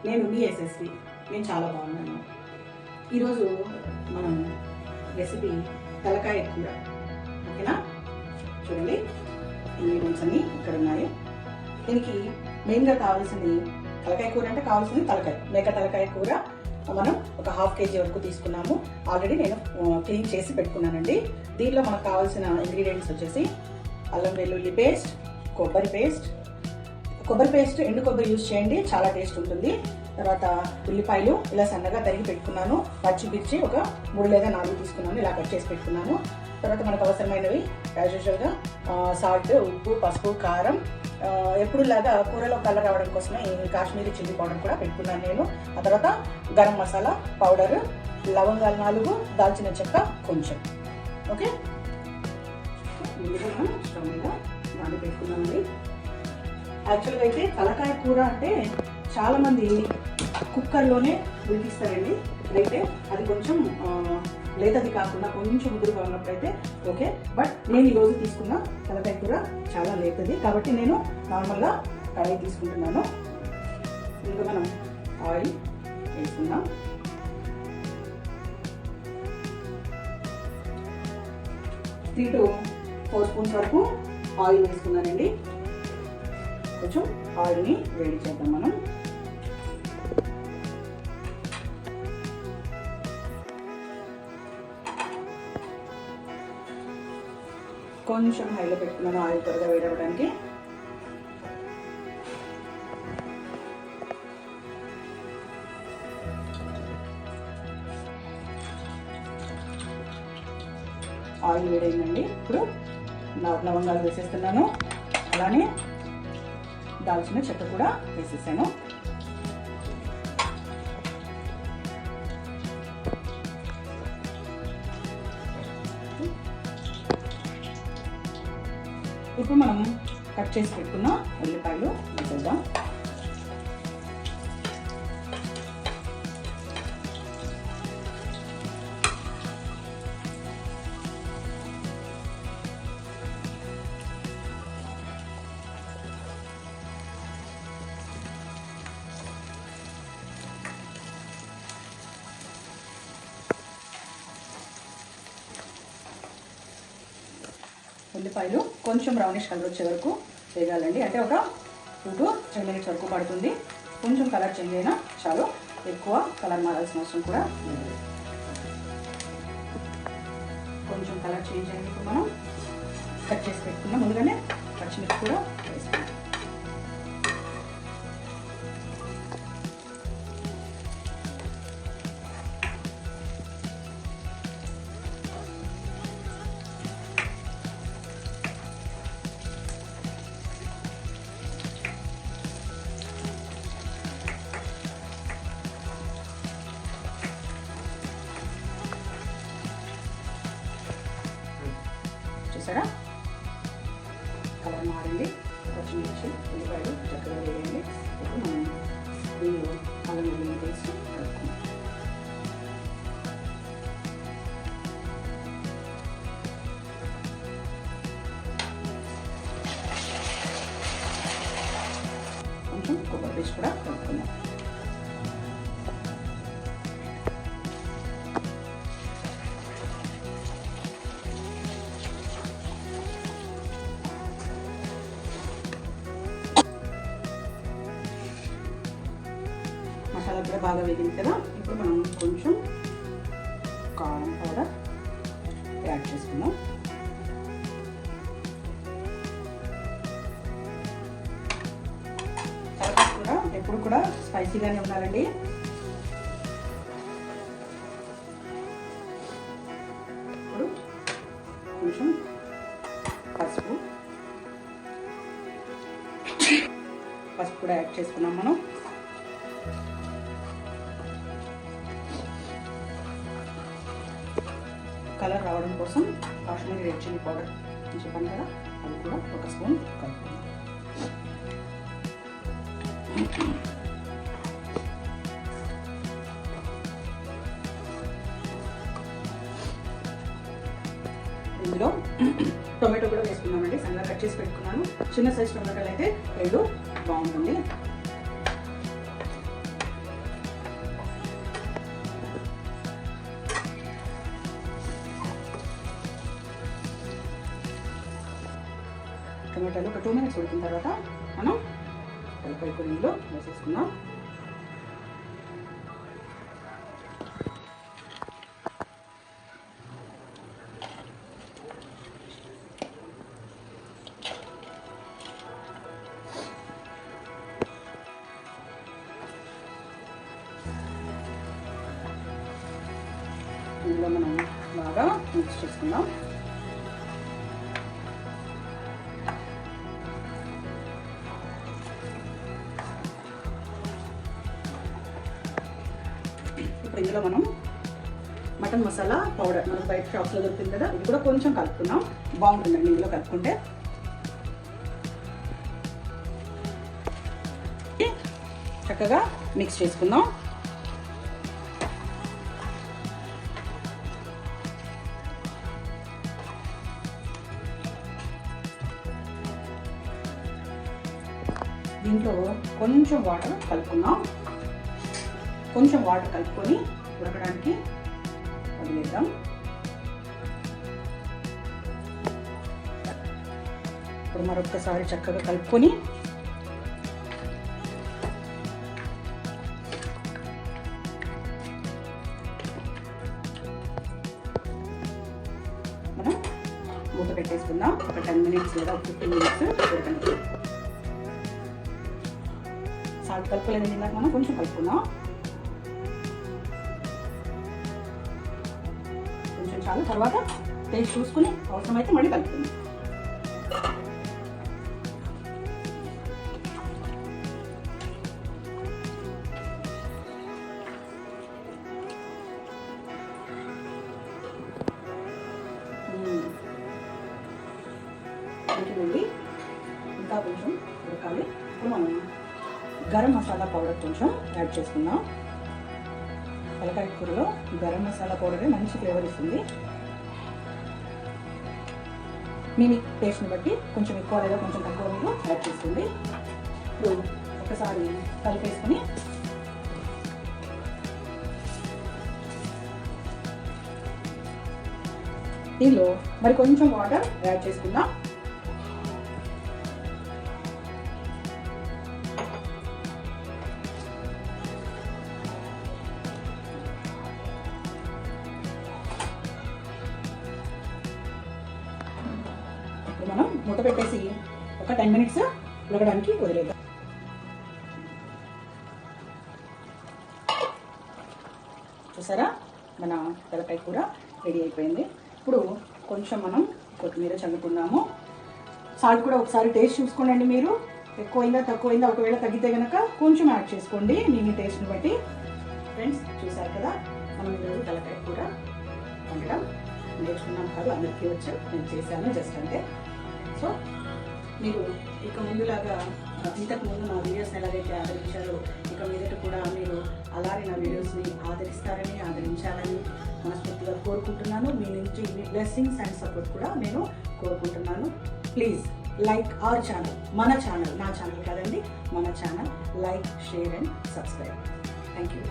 నేను మీ యశస్వి. నేను చాలా బాగున్నాను. ఈరోజు మనం రెసిపీ తలకాయ కూర. ఓకేనా? చూడండి, ఇంగ్రీడియంట్స్ అన్నీ ఇక్కడ ఉన్నాయి. దీనికి మెయిన్గా కావాల్సింది తలకాయ కూర అంటే కావాల్సింది తలకాయ, మేక తలకాయ కూర. మనం ఒక 1/2 kg వరకు తీసుకున్నాము. ఆల్రెడీ నేను క్లీన్ చేసి పెట్టుకున్నానండి. దీనిలో మనకు కావాల్సిన ఇంగ్రీడియంట్స్ వచ్చేసి అల్లం వెల్లుల్లి పేస్ట్, కొబ్బరి పేస్ట్, ఎండు కొబ్బరి యూజ్ చేయండి, చాలా టేస్ట్ ఉంటుంది. తర్వాత ఉల్లిపాయలు ఇలా సన్నగా తరిగి పెట్టుకున్నాను. పచ్చిమిర్చి ఒక 3 లేదా 4 తీసుకున్నాను, ఇలా కట్ చేసి పెట్టుకున్నాను. తర్వాత మనకు అవసరమైనవి యాజ్ యూజువల్గా సాల్ట్, ఉప్పు, పసుపు, కారం. ఎప్పుడులాగా కూరలో కలర్ రావడం కోసమే కాశ్మీరీ చిల్లీ పౌడర్ కూడా పెట్టుకున్నాను నేను. ఆ తర్వాత గరం మసాలా పౌడర్, లవంగాలు 4, దాల్చిన చెక్క కొంచెం. ఓకే, ముందుగా స్టవ్ మీద నాని పెట్టుకున్నామండి. యాక్చువల్గా అయితే తలకాయ కూర అంటే చాలామంది కుక్కర్లోనే ఉడికిస్తారండి. అయితే అది కొంచెం లేతది కాకుండా కొంచెం ముదురుగా ఉన్నప్పుడైతే ఓకే. బట్ నేను ఈరోజు తీసుకున్న తలకాయ కూర చాలా లేతది కాబట్టి నేను నార్మల్గా కడాయి తీసుకుంటున్నాను. ఇంకా మనం ఆయిల్ వేసుకుందాం. త్రీ to 4 స్పూన్స్ వరకు ఆయిల్ వేసుకున్నానండి. కొంచెం ఆయిల్ని వేడి చేద్దాం మనం. కొంచెం హైలో పెట్టుకున్నాను ఆయిల్ త్వరగా వేడవడానికి. ఆయిల్ వేడైందండి. ఇప్పుడు లవంగాలు వేసేస్తున్నాను, అలానే దాల్చిన చెక్క కూడా వేసేసాను. ఇప్పుడు మనం కట్ చేసి పెట్టుకున్న ఉల్లిపాయలు వేసేద్దాం. ఉల్లిపాయలు కొంచెం బ్రౌనిష్ కలర్ వచ్చే వరకు వేయాలండి. అంటే ఒక 2 to 3 minutes వరకు పడుతుంది. కొంచెం కలర్ చేంజ్ అయినా చాలు, ఎక్కువ కలర్ మారాల్సిన అవసరం కూడా లేదు. కొంచెం కలర్ చేంజ్ అయింది. ఇప్పుడు మనం కట్ చేసి పెట్టుకున్నాం ముందుగానే పచ్చిమిర్చి కూడా వేసుకుంటాం. చూసారా, కలర్ మారింది. పచ్చిమిర్చి, ఉల్లిపాయలు చక్కగా వేయండి. ఇప్పుడు మనం దీనిలో అల్లం వెల్లుల్లి పేస్ట్ కలుపుకుందాం. కొంచెం కొబ్బరి పేస్ట్ కూడా కలుపుకుందాం. మసాలా కూడా బాగా వేగింది కదా. ఇప్పుడు మనం కొంచెం కారం పౌడర్ యాడ్ చేసుకుందాం. తలకాయ కూర ఎప్పుడు కూడా స్పైసీగానే ఉండాలండి. ఇప్పుడు కొంచెం పసుపు కూడా యాడ్ చేసుకున్నాం మనం. కలర్ రావడం కోసం కాశ్మీరీ రెడ్ చిల్లీ పౌడర్ అని చెప్పాను కదా, అది కూడా 1 స్పూన్ కలుపుకుందాం. ఇందులో టొమాటో కూడా వేసుకున్నామండి. సన్నగా కట్ చేసి పెట్టుకున్నాను. చిన్న సైజ్ టొమాటోలు అయితే 2 బాగుంటుంది. టమాటాలు ఒక 2 minutes ఉడికిన తర్వాత మనం తలకాయ కూర ఇందులో వేసేసుకుందాం. ఇందులో మనం బాగా మిక్స్ చేసుకుందాం. ఇప్పుడు ఇందులో మనం మటన్ మసాలా పౌడర్ మనకు బయట షాప్స్లో దొరుకుతుంది కదా, ఇది కూడా కొంచెం కలుపుకుందాం. బాగుంటుందండి ఇందులో కలుపుకుంటే. చక్కగా మిక్స్ చేసుకుందాం. దీంట్లో కొంచెం వాటర్ కలుపుకుందాం. కొంచెం వాటర్ కలుపుకొని ఉడకడానికి వదిలేద్దాం. ఇప్పుడు మరొకసారి చక్కగా కలుపుకొని మనం మూత పెట్టేసుకుందాం. ఒక 10 minutes లేదా 15 minutes ఉడకడానికి. సాల్ట్ కలుపుకోలేదు ఇందాక మనం కొంచెం కలుపుకుందాం. కొంచెం చాలు, తర్వాత టేస్ట్ చూసుకుని అవసరమైతే మళ్ళీ కలుపుకుందాం. ఇంకా కొంచెం ఉడకాలి. ఇప్పుడు మనం గరం మసాలా పౌడర్ కొంచెం యాడ్ చేసుకుందాం. తలకాయ కూరలో గరం మసాలా పౌడరే మంచి ఫ్లేవర్ ఇస్తుంది. మీ టేస్ట్ని బట్టి కొంచెం ఎక్కువ లేదా కొంచెం తక్కువ మీరు యాడ్ చేసుకోండి. ఇప్పుడు ఒకసారి కలిపేసుకొని దీనిలో మరి కొంచెం వాటర్ యాడ్ చేసుకుందాం. మనం మూత పెట్టేసి ఒక 10 minutes ఉడకడానికి వదిలేద్దాం. చూసారా, మన తలకాయ కూర రెడీ అయిపోయింది. ఇప్పుడు కొంచెం మనం కొత్తిమీర చల్లుకుందాము. సాల్ట్ కూడా ఒకసారి టేస్ట్ చూసుకోండి. మీరు ఎక్కువైందా తక్కువైందా, ఒకవేళ తగ్గితే కనుక కొంచెం యాడ్ చేసుకోండి మీ టేస్ట్ని బట్టి. ఫ్రెండ్స్ చూసారు కదా, మనం ఈరోజు తలకాయ కూర వండడం నేర్చుకున్నాం కాదు, అందరికీ వచ్చు. నేను చేశాను జస్ట్ అంటే. సో మీరు ఇక ముందులాగా ఇంతకు ముందు నా వీడియోస్ని ఎలాగైతే ఆదరించారో ఇక మీదట కూడా మీరు అలాగే నా వీడియోస్ని ఆదరించాలని మనస్ఫూర్తిగా కోరుకుంటున్నాను. మీ నుంచి మీ బ్లెస్సింగ్స్ అండ్ సపోర్ట్ కూడా నేను కోరుకుంటున్నాను. ప్లీజ్ లైక్ అవర్ ఛానల్, మన ఛానల్, నా ఛానల్ కాదండి, మన channel. Like, share and subscribe. Thank you.